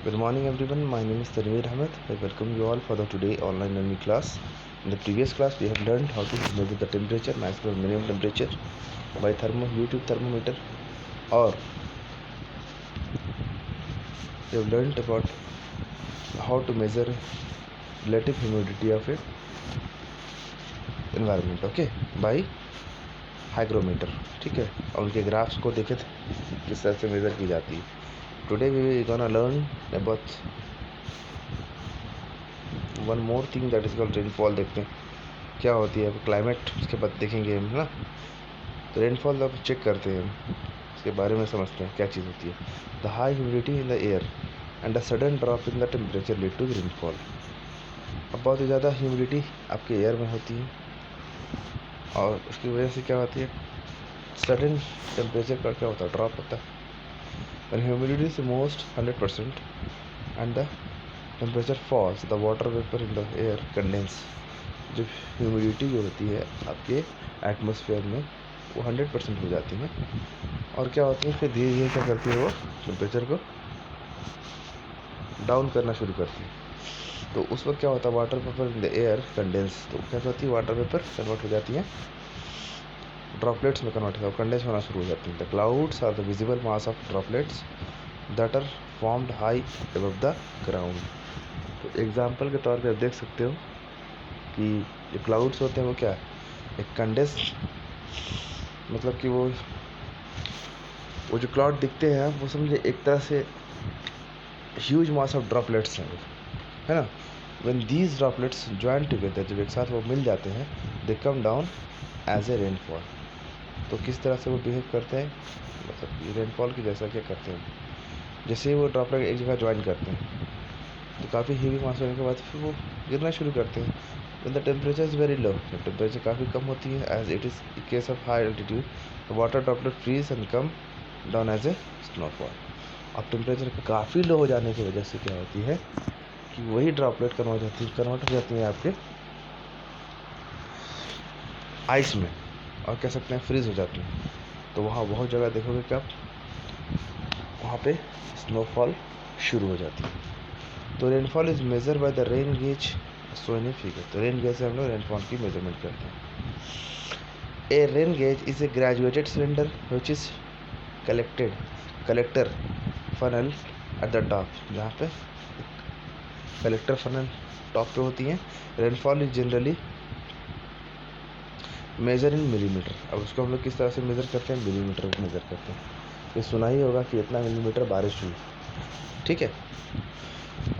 Good morning everyone, my name is Tanveer Ahmed. I welcome you all for the today online learning class. In the previous class we have learned how to measure the temperature, maximum and minimum temperature by YouTube thermometer, or we have learned about how to measure relative humidity of a environment, okay, by hygrometer. ठीक है, और उनके graphs को देखे किस तरह से measure की जाती है. Today we are gonna learn about one more thing that is called rainfall. देखते हैं क्या होती है क्लाइमेट, उसके बाद देखेंगे हम, है ना. तो रेनफॉल अब चेक करते हैं, उसके बारे में समझते हैं क्या चीज़ होती है. The high humidity in the air and the sudden drop in the temperature lead to rainfall. अब बहुत ही ज़्यादा ह्यूमिडिटी आपके एयर में होती है और उसकी वजह से क्या होती है, सडन टेम्परेचर का क्या होता है, ड्रॉप होता है. When humidity is most 100% and the temperature falls, the water vapor in the air condense. जो ह्यूमिडिटी जो होती है आपके एटमॉस्फेयर में वो 100% हो जाती है और क्या होती है फिर धीरे धीरे क्या करती है, वो टेम्परेचर को डाउन करना शुरू करती है. तो उस वक्त क्या होता है, water vapour in the air condense. तो क्या होती है, वाटर वेपर कन्वर्ट हो जाती है, ड्रॉपलेट्स में कन्वर्ट होता है, कंडेंस होना शुरू हो जाती है. The clouds are the visible mass of droplets that are formed high above the ground. तो एग्जांपल के तौर पे आप देख सकते हो कि जो क्लाउड्स होते हैं वो क्या है, एक कंडेंस, मतलब कि वो जो क्लाउड दिखते हैं वो समझे एक तरह से ह्यूज मास ऑफ ड्रॉपलेट्स हैं, है ना. When these droplets join together, जब एक साथ वो मिल जाते हैं, they come down as a rainfall. तो किस तरह से वो बिहेव करते हैं, मतलब रेनफॉल की जैसा क्या करते हैं, जैसे वो ड्रॉपलेट एक जगह ज्वाइन करते हैं तो काफ़ी हेवी मास होने के बाद फिर वो गिरना शुरू करते हैं. When the temperature is very low, जब टेम्परेचर काफ़ी कम होती है, as it is case of high altitude, water droplet freeze and come down as a snowfall. अब टेम्परेचर काफ़ी लो हो जाने की वजह से क्या होती है कि वही ड्रॉपलेट कन्वर्ट हो जाती है आपके आइस में, और कह सकते हैं फ्रीज हो जाती है. तो वहाँ बहुत जगह देखोगे कि आप वहाँ पे स्नोफॉल शुरू हो जाती है. तो rainfall is measure by the rain gauge shown in figure. तो रेन गेज से हम लोग रेनफॉल की मेजरमेंट करते हैं. A rain gauge is a graduated cylinder which is collector funnel at the top, जहाँ पे कलेक्टर फनल टॉप पे होती है. Rainfall is generally measure in millimetre. अब उसको हम लोग किस तरह से मेज़र करते हैं, मिलीमीटर में मेज़र करते हैं. ये सुना ही होगा कि इतना मिलीमीटर बारिश हुई, ठीक है.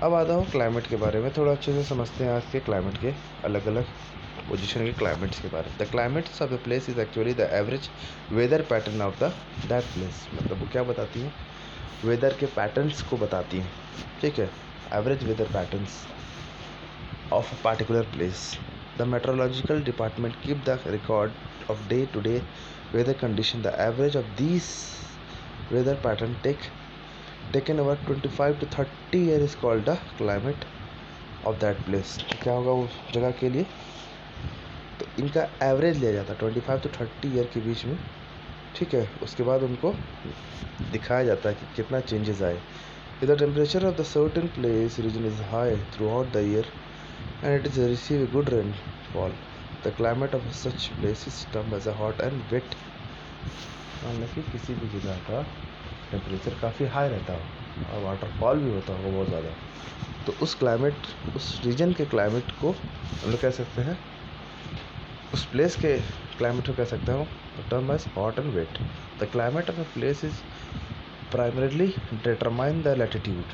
अब आता हूँ क्लाइमेट के बारे में, थोड़ा अच्छे से समझते हैं आज के क्लाइमेट के अलग अलग पोजीशन के क्लाइमेट्स के बारे में. The climates of the place is actually the average weather pattern of the that place. मतलब वो क्या बताती हैं, वेदर के पैटर्न्स को बताती हैं, ठीक है. Average weather patterns of a particular place. The meteorological department keep the record of day to day weather condition. The average of these weather pattern taken over 25 to 30 year is called the climate of that place. क्या होगा उस जगह के लिए, तो इनका average लिया जाता है 25 to 30 ईयर के बीच में, ठीक है. उसके बाद उनको दिखाया जाता है कि कितना चेंजेस आए. The temperature of the certain place region is high throughout the year and it is receive a good rainfall. The climate of such place is term as a hot and wet. मान लो कि किसी भी जगह का temperature काफ़ी high रहता हो और वाटरफॉल भी होता होगा बहुत ज़्यादा, तो उस क्लाइमेट, उस रीजन के क्लाइमेट को हम लोग कह सकते हैं, उस प्लेस के क्लाइमेट को कह सकते हो term as hot and wet. The climate of a place is primarily determine the latitude.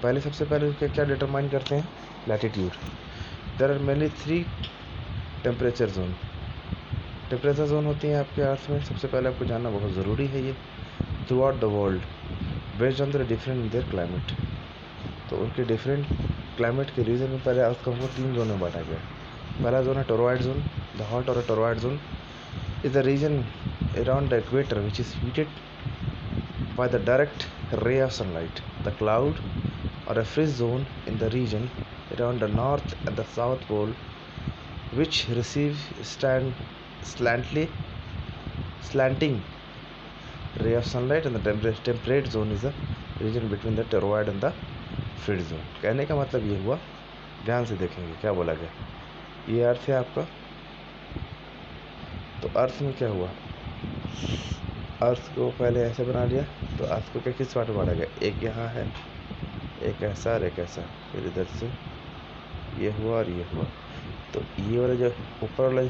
पहले सबसे पहले क्या डिटरमाइन करते हैं, latitude. There are mainly 3 temperature zone. Temperature zone होती हैं आपके अर्थ में, सबसे पहले आपको जानना बहुत ज़रूरी है ये. Through out the world based on the different in their climate. तो उनके डिफरेंट क्लाइमेट के रीजन में पहले आपको 3 जोन में बांटा गया. पहला जोन है टोरॉइड जोन. द हॉट और toroid zone is the region around the equator which is heated by the direct ray of sunlight. The cloud और a freeze zone in the region around the north and the south pole which receive slanting ray of sunlight, and the temperate zone is a region between the torrid and the frigid zone. कहने का मतलब ये हुआ, ध्यान से देखेंगे क्या बोला गया। ये अर्थ है आपका, तो अर्थ में क्या हुआ, अर्थ को पहले ऐसे बना लिया, तो अर्थ को क्या किस पार्ट में बांटा गया, एक यहाँ है, एक ऐसा और एक ऐसा, फिर इधर से ये हुआ और ये हुआ। तो ये वाला जो ऊपर वाला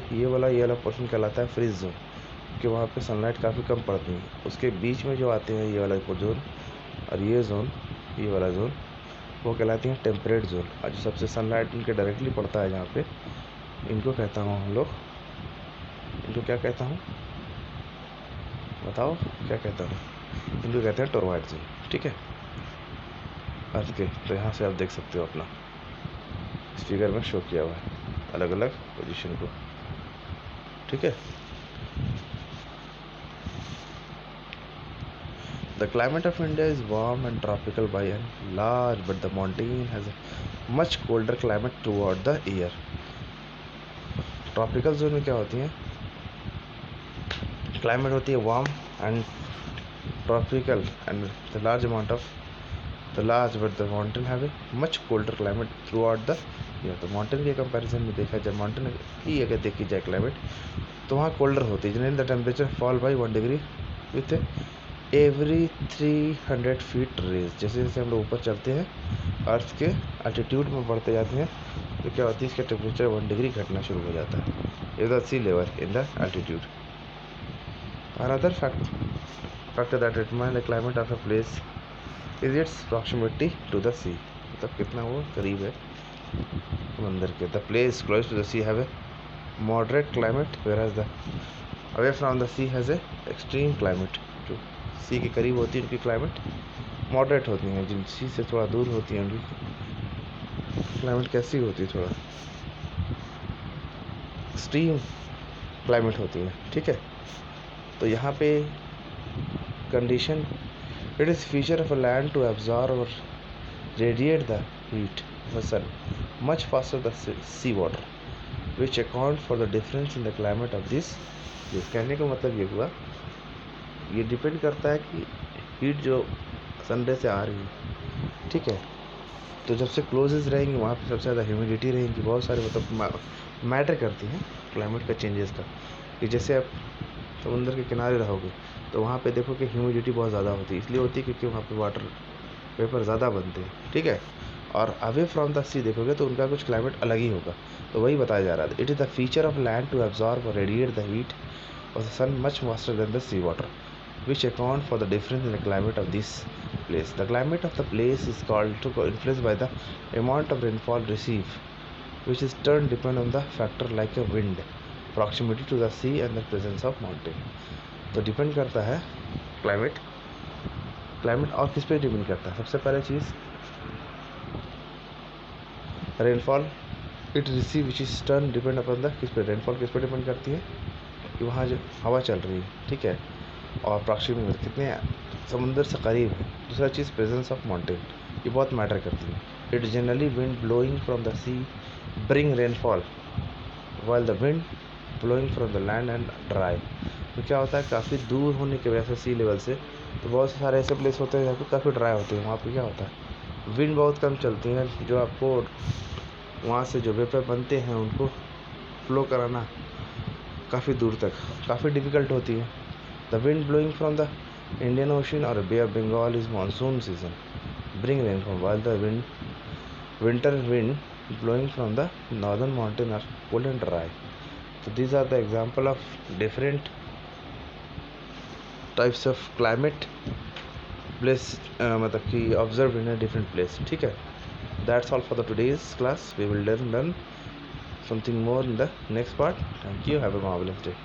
ये वाला पोर्शन कहलाता है फ्रीज जोन, क्योंकि वहाँ पे सनलाइट काफ़ी कम पड़ती है। उसके बीच में जो आते हैं ये वाला जोन और ये जोन, ये वाला जोन, वो कहलाती हैं टेम्परेट जोन। और जो सबसे सनलाइट इनके डायरेक्टली पड़ता है जहाँ पे, इनको कहता हूँ हम लोग, इनको क्या कहता हूँ बताओ, क्या कहता हूँ, इनको कहते हैं टोरॉइड जोन। ठीक है, अर्थ के। तो यहाँ से आप देख सकते हो अपना इस फिगर में शो किया हुआ है अलग अलग पोजीशन को। ठीक है, the climate of India is warm and tropical by and large, but the mountain has a much colder climate throughout the year. Tropical zone में क्या होती है, क्लाइमेट होती है warm and tropical and the large amount of the large but the mountain have a much colder climate through out the year. तो mountain के comparison में देखा जाए, माउंटेन की अगर देखी जाए क्लाइमेट, तो वहाँ कोल्डर होती है। Generally the temperature fall by 1 degree with every 300 feet raise. जैसे जैसे हम लोग ऊपर चलते हैं अर्थ के एल्टीट्यूड में बढ़ते जाते हैं, तो क्या होती है, इसका टेम्परेचर 1 डिग्री घटना शुरू हो जाता है, is the sea level in the altitude. Another factor that determine the climate of a place is its proximity to the sea. मतलब कितना वो करीब है समंदर के। The place close to the sea have a moderate climate, whereas the away from the sea has a extreme climate। जो सी के करीब होती है उनकी क्लाइमेट मॉडरेट होती हैं, जिन सी से थोड़ा दूर होती है उनकी क्लाइमेट कैसी होती है, थोड़ा एक्सट्रीम क्लाइमेट होती है। ठीक है, तो यहाँ पे condition, it is feature of a land to absorb और radiate the heat of a sun much faster the sea water which account for the difference in the climate of this. कहने का मतलब ये हुआ, ये डिपेंड करता है कि हीट जो सनरे से आ रही है, ठीक है, तो जब से क्लोजेस रहेंगे वहाँ पे सबसे ज़्यादा ह्यूमिडिटी रहेगी, बहुत सारे मतलब मैटर करती हैं क्लाइमेट का चेंजेस का। कि जैसे आप समुंदर के किनारे रहोगे तो वहाँ पे देखो कि ह्यूमिडिटी बहुत ज़्यादा होती है, इसलिए होती है क्योंकि वहाँ पे वाटर वेपर ज़्यादा बनते हैं। ठीक है, और अवे फ्रॉम द सी देखोगे तो उनका कुछ क्लाइमेट अलग ही होगा। तो वही बताया जा रहा था, it is the feature of land to absorb और radiate the heat of the sun much faster than the sea water which account for the difference in the climate of this place. The climate of the place is called to influenced by the amount of rainfall received, which is turn depend on the factor like a wind, proximity to the sea and the presence of mountain. तो depend करता है climate और किस पे depend करता है। सबसे पहले चीज़ rainfall, it receive which is turn depend upon the किस पे, रेनफॉल किस पे डिपेंड करती है कि वहाँ जो हवा चल रही है, ठीक है, और प्रॉक्सिमिटी कितने समुंदर से करीब है। दूसरा चीज़ प्रेजेंस ऑफ माउंटेन, ये बहुत मैटर करती है। It generally wind blowing from the sea bring rainfall while the wind blowing from the land and dry. तो क्या होता है, काफ़ी दूर होने की वजह से सी लेवल से, तो बहुत सारे ऐसे प्लेस होते हैं जहाँ पे काफ़ी ड्राई होते हैं। वहाँ पे क्या होता है, विंड बहुत कम चलती है, जो आपको वहाँ से जो वेपर बनते हैं उनको फ्लो कराना काफ़ी दूर तक काफ़ी डिफ़िकल्ट होती है। The wind blowing from the Indian Ocean or Bay of Bengal is monsoon season, bring rainfall, while the winter wind blowing from the northern mountain are cold and dry. So these are the example of different types of climate place मतलब कि observed in a different place. ठीक है, that's all for the today's class. We will learn something more in the next part. Thank you. Have a marvelous day.